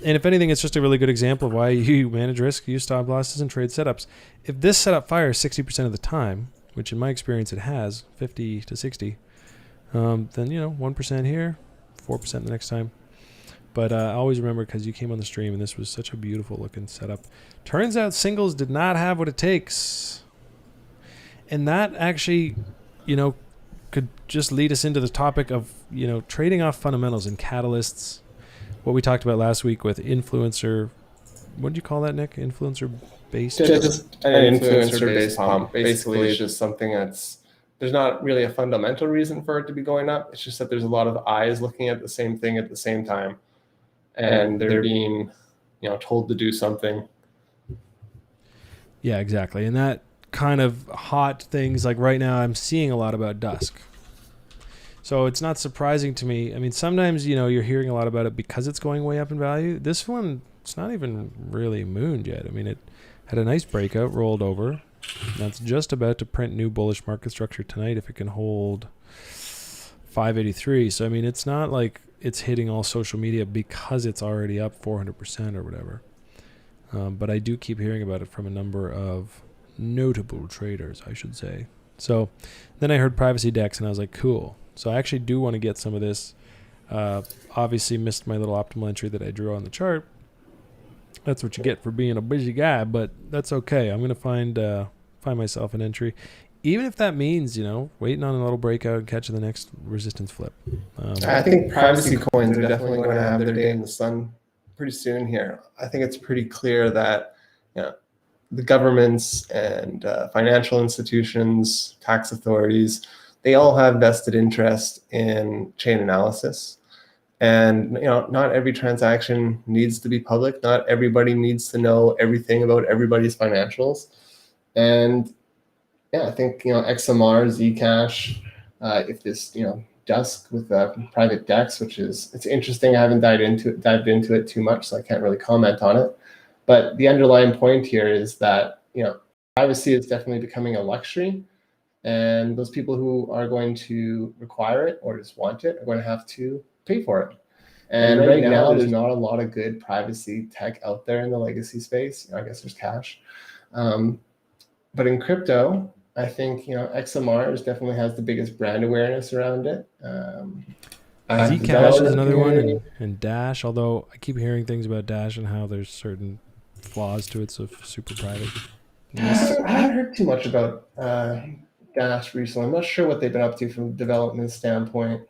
And if anything, it's just a really good example of why you manage risk, use stop losses, and trade setups. If this setup fires 60% of the time, which in my experience it has, 50 to 60, then, 1% here, 4% the next time. But I always remember because you came on the stream and this was such a beautiful looking setup. Turns out singles did not have what it takes. And that actually, could just lead us into the topic of, trading off fundamentals and catalysts. What we talked about last week with influencer, what did you call that, Nick? Influencer-based? Just an influencer-based pump. Basically, it's just something there's not really a fundamental reason for it to be going up. It's just that there's a lot of eyes looking at the same thing at the same time. And they're being, told to do something. Yeah, exactly. And that kind of hot things, like right now I'm seeing a lot about dusk. So it's not surprising to me. I mean, sometimes, you're hearing a lot about it because it's going way up in value. This one, it's not even really mooned yet. I mean, it had a nice breakout, rolled over. That's just about to print new bullish market structure tonight if it can hold 583. So, I mean, it's not like it's hitting all social media because it's already up 400% or whatever. But I do keep hearing about it from a number of notable traders, I should say. So then I heard privacy decks and I was like, cool. So I actually do want to get some of this. Obviously missed my little optimal entry that I drew on the chart. That's what you get for being a busy guy, but that's okay. I'm going to find myself an entry. Even if that means, waiting on a little breakout and catching the next resistance flip. I think privacy coins are definitely going to have their day in the sun pretty soon here. I think it's pretty clear that the governments and financial institutions, tax authorities, they all have vested interest in chain analysis. And not every transaction needs to be public. Not everybody needs to know everything about everybody's financials. And I think XMR, Zcash, if this Dusk with private DEX, which it's interesting. I haven't dived into it too much, so I can't really comment on it. But the underlying point here is that privacy is definitely becoming a luxury, and those people who are going to require it or just want it are going to have to pay for it. And right now, there's not a lot of good privacy tech out there in the legacy space. I guess there's Cash, but in crypto, I think XMR definitely has the biggest brand awareness around it. Zcash is another one, and Dash. Although I keep hearing things about Dash and how there's certain flaws to it, so super private. I haven't heard too much about Dash recently. I'm not sure what they've been up to from a development standpoint.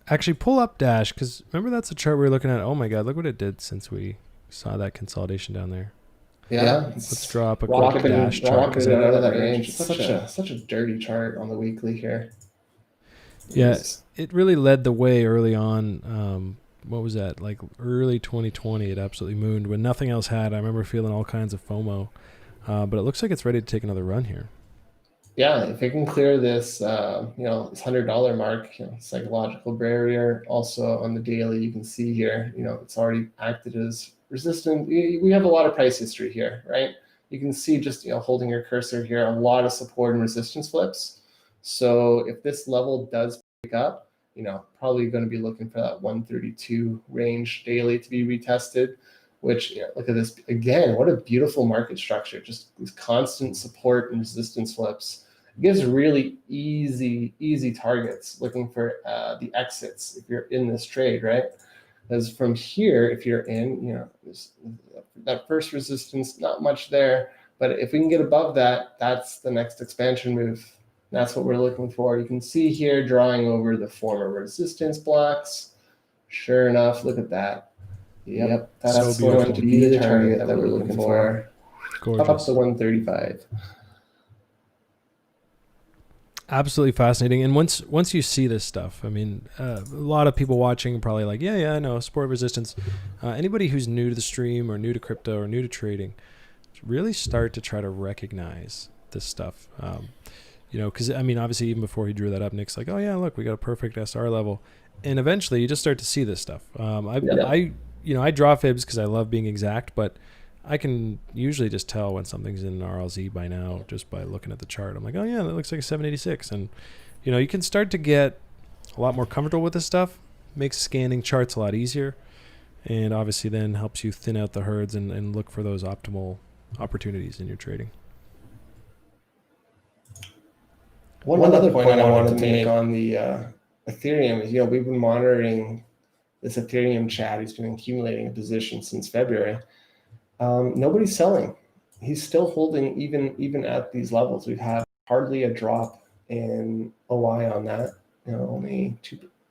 Actually, pull up Dash, because remember that's the chart we were looking at. Oh my God, look what it did since we saw that consolidation down there. Yeah, let's draw up a quick Dash chart. Rocketed out of that range. It's such a dirty chart on the weekly here. Yeah, it really led the way early on. What was that? Like early 2020, it absolutely mooned when nothing else had. I remember feeling all kinds of FOMO. But it looks like it's ready to take another run here. Yeah, if it can clear this, this $100 mark, psychological barrier. Also on the daily, you can see here, it's already acted as resistant. We have a lot of price history here, right? You can see just holding your cursor here, a lot of support and resistance flips. So if this level does pick up, probably going to be looking for that 132 range daily to be retested. Which look at this again. What a beautiful market structure! Just these constant support and resistance flips. It gives really easy targets. Looking for the exits if you're in this trade, right? Because from here, if you're in, that first resistance, not much there. But if we can get above that, that's the next expansion move. That's what we're looking for. You can see here drawing over the former resistance blocks. Sure enough, look at that. Yep, that's so going to be the target that we're looking for. Gorgeous. Up to 135. Absolutely fascinating. And once you see this stuff, I mean, a lot of people watching are probably like, yeah, I know, support resistance. Anybody who's new to the stream or new to crypto or new to trading, really start to try to recognize this stuff. Because, I mean, obviously, even before he drew that up, Nick's like, oh, yeah, look, we got a perfect SR level. And eventually, you just start to see this stuff. I draw fibs because I love being exact, but I can usually just tell when something's in an RLZ by now just by looking at the chart. I'm like, oh yeah, that looks like a 786. And, you can start to get a lot more comfortable with this stuff. Makes scanning charts a lot easier. And obviously then helps you thin out the herds and look for those optimal opportunities in your trading. One other point I wanted to make on the Ethereum is, we've been monitoring this Ethereum chat. He's been accumulating a position since February. Nobody's selling. He's still holding even at these levels. We've had hardly a drop in OI on that, only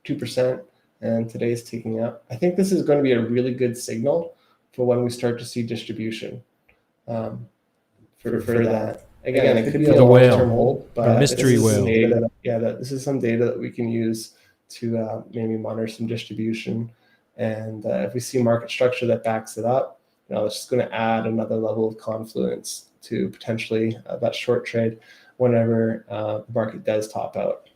2%, and today's ticking up. I think this is going to be a really good signal for when we start to see distribution for that. Again, it could be a long-term hold, but mystery whale. This is some data that we can use to maybe monitor some distribution. And if we see market structure that backs it up, it's just going to add another level of confluence to potentially that short trade whenever the market does top out.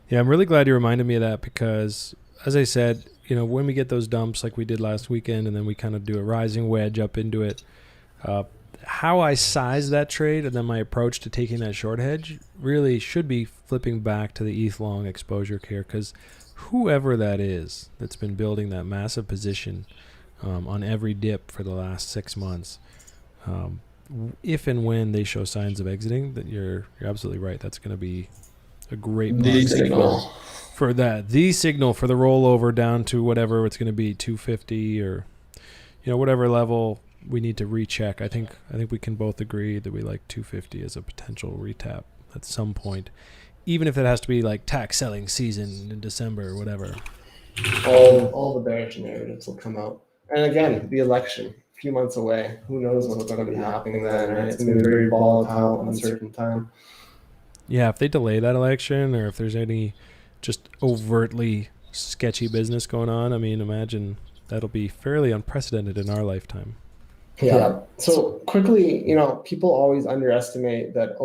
Yeah, I'm really glad you reminded me of that because, as I said, when we get those dumps like we did last weekend and then we kind of do a rising wedge up into it, how I size that trade and then my approach to taking that short hedge really should be flipping back to the ETH long exposure here, because whoever that is that's been building that massive position on every dip for the last 6 months, if and when they show signs of exiting, that you're absolutely right. That's going to be a great signal for that. The signal for the rollover down to whatever it's going to be, 250 or whatever level we need to recheck. I think we can both agree that we like 250 as a potential retap at some point, even if it has to be like tax selling season in December or whatever. All the bearish narratives will come out. And again, the election, a few months away. Who knows what's going to be happening then, right? It's going to be a very volatile, uncertain time. Yeah, if they delay that election or if there's any just overtly sketchy business going on, I mean, imagine that'll be fairly unprecedented in our lifetime. Yeah. So quickly, people always underestimate that,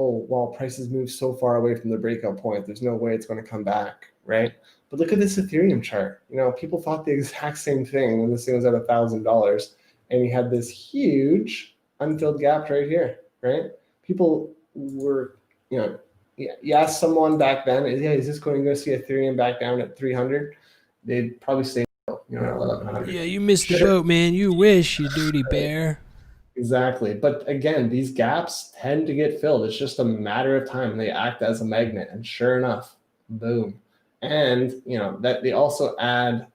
prices move so far away from the breakout point, there's no way it's going to come back, right? But look at this Ethereum chart. People thought the exact same thing when this thing was at $1,000, and you had this huge unfilled gap right here, right? People were, you asked someone back then, is this going to see Ethereum back down at 300? They'd probably say no, at 1100. Yeah, you missed the boat, man. You wish, you dirty bear. Exactly. But again, these gaps tend to get filled. It's just a matter of time. They act as a magnet, and sure enough, boom. And that they also add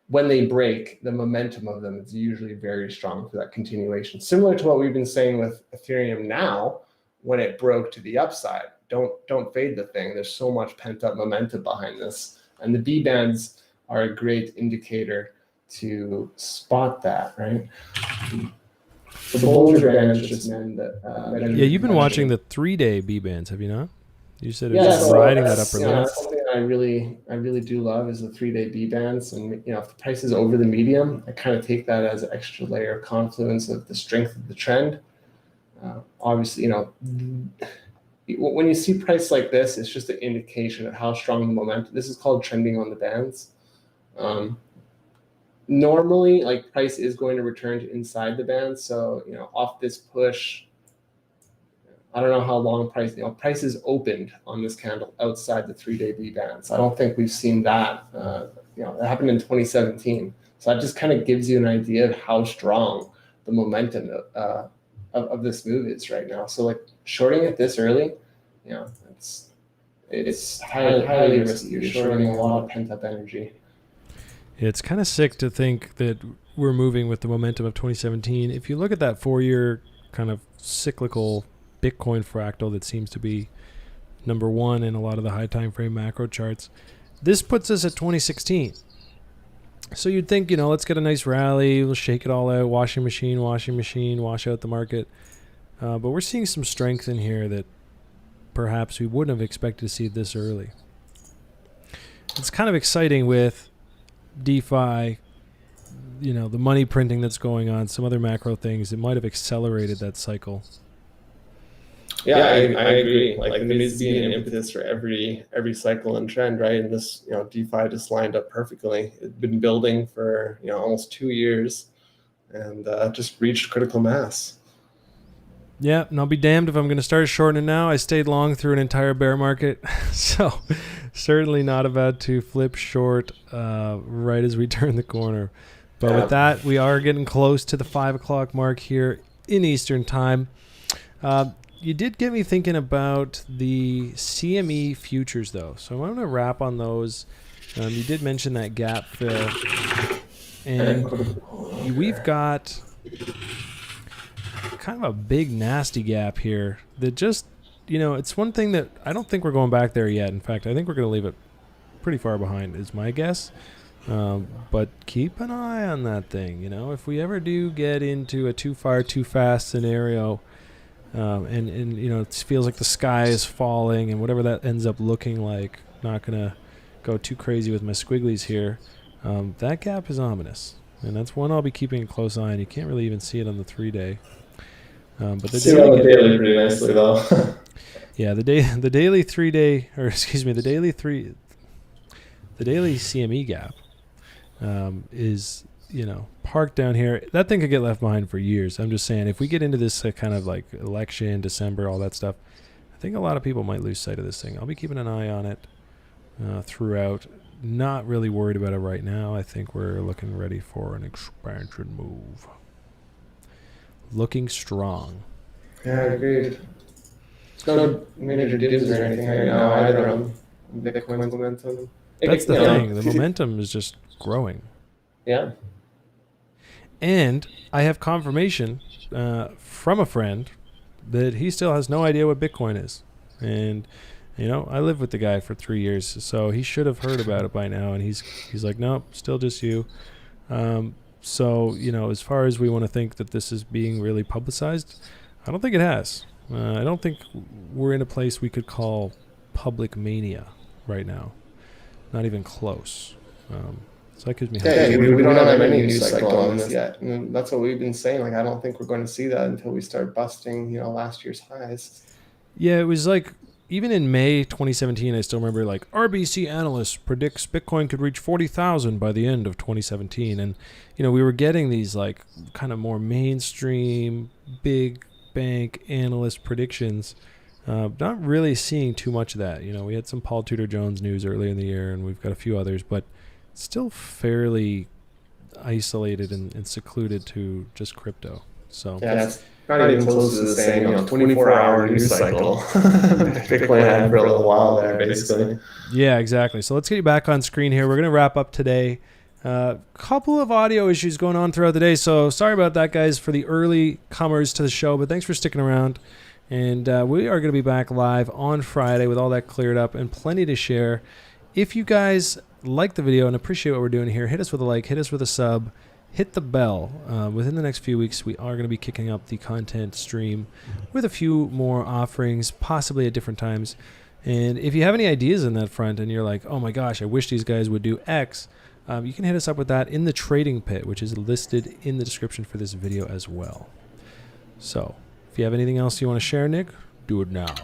when they break, the momentum of them is usually very strong for that continuation. Similar to what we've been saying with Ethereum now, when it broke to the upside. Don't fade the thing. There's so much pent up momentum behind this. And the B bands are a great indicator to spot that, right? The Bollinger Bands just meant that. You've been watching the 3-day B bands, have you not? You said it was riding that upper limit. That's something I really do love is the 3-day B bands, and if the price is over the medium, I kind of take that as an extra layer of confluence of the strength of the trend. Obviously, when you see price like this, it's just an indication of how strong the momentum. This is called trending on the bands. Normally, price is going to return to inside the band. So, off this push, I don't know how long price is opened on this candle outside the 3-day B bands. I don't think we've seen that. It happened in 2017. So that just kind of gives you an idea of how strong the momentum of this move is right now. So shorting it this early, it's highly risky. You're shorting a lot of pent up energy. It's kind of sick to think that we're moving with the momentum of 2017. If you look at that 4-year kind of cyclical Bitcoin fractal that seems to be number one in a lot of the high time frame macro charts, this puts us at 2016. So you'd think, let's get a nice rally, we'll shake it all out, washing machine, wash out the market. But we're seeing some strength in here that perhaps we wouldn't have expected to see this early. It's kind of exciting with DeFi, the money printing that's going on, some other macro things. It might have accelerated that cycle. Yeah, I agree. There needs to be an impetus for every cycle and trend, right? And this, DeFi just lined up perfectly. It's been building for almost 2 years. and just reached critical mass. Yeah, and I'll be damned if I'm going to start shorting it now. I stayed long through an entire bear market, so certainly not about to flip short right as we turn the corner. But with that, we are getting close to the 5 o'clock mark here in Eastern time. You did get me thinking about the CME futures, though. So I'm going to wrap on those. You did mention that gap fill. And we've got kind of a big, nasty gap here that just, it's one thing that I don't think we're going back there yet. In fact, I think we're going to leave it pretty far behind is my guess. But keep an eye on that thing. If we ever do get into a too far, too fast scenario, and it feels like the sky is falling and whatever that ends up looking like, not going to go too crazy with my squigglies here. That gap is ominous. And that's one I'll be keeping a close eye on. You can't really even see it on the 3-day. But the daily pretty nicely though. Yeah, the daily 3-day, or excuse me, the daily CME gap is, parked down here. That thing could get left behind for years. I'm just saying, if we get into this kind of like election, December, all that stuff, I think a lot of people might lose sight of this thing. I'll be keeping an eye on it throughout. Not really worried about it right now. I think we're looking ready for an expansion move. Looking strong. Yeah, agreed. No major dips or anything right now either on Bitcoin's momentum. That's the thing. The momentum is just growing. Yeah. And I have confirmation from a friend that he still has no idea what Bitcoin is. And I lived with the guy for 3 years, so he should have heard about it by now. And he's like, nope, still just you. So, as far as we want to think that this is being really publicized, I don't think it has. I don't think we're in a place we could call public mania right now. Not even close. So that gives me hope. Yeah, we don't have any news cycle on this yet. And that's what we've been saying. Like, I don't think we're going to see that until we start busting, last year's highs. Yeah, it was like, even in May 2017, I still remember like RBC analyst predicts Bitcoin could reach 40,000 by the end of 2017. And, we were getting these like kind of more mainstream, big bank analyst predictions. Not really seeing too much of that. We had some Paul Tudor Jones news earlier in the year, and we've got a few others, but still fairly isolated and secluded to just crypto. So yeah, that's not even close to the same 24-hour news cycle Bitcoin had for a little while there, basically. Yeah, exactly. So let's get you back on screen here. We're going to wrap up today. Couple of audio issues going on throughout the day, so sorry about that, guys, for the early comers to the show, but thanks for sticking around. And we are going to be back live on Friday with all that cleared up and plenty to share. If you guys like the video and appreciate what we're doing here, hit us with a like, hit us with a sub, hit the bell. Within the next few weeks, we are going to be kicking up the content stream with a few more offerings, possibly at different times. And if you have any ideas on that front and you're like, oh my gosh, I wish these guys would do X, you can hit us up with that in the trading pit, which is listed in the description for this video as well. So if you have anything else you want to share, Nick, do it now.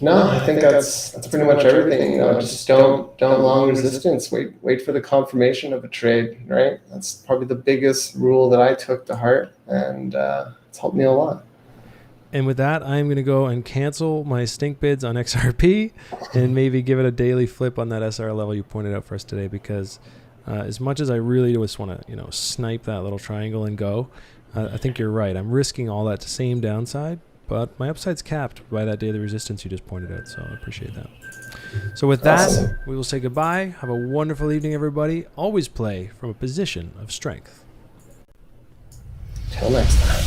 No, I think that's pretty much everything. Just don't long resistance. Wait for the confirmation of a trade, right? That's probably the biggest rule that I took to heart, and it's helped me a lot. And with that, I'm going to go and cancel my stink bids on XRP and maybe give it a daily flip on that SR level you pointed out for us today, because as much as I really just want to, snipe that little triangle and go, I think you're right. I'm risking all that same downside, but my upside's capped by that daily resistance you just pointed out, so I appreciate that. So with that, we will say goodbye. Have a wonderful evening, everybody. Always play from a position of strength. Till next time.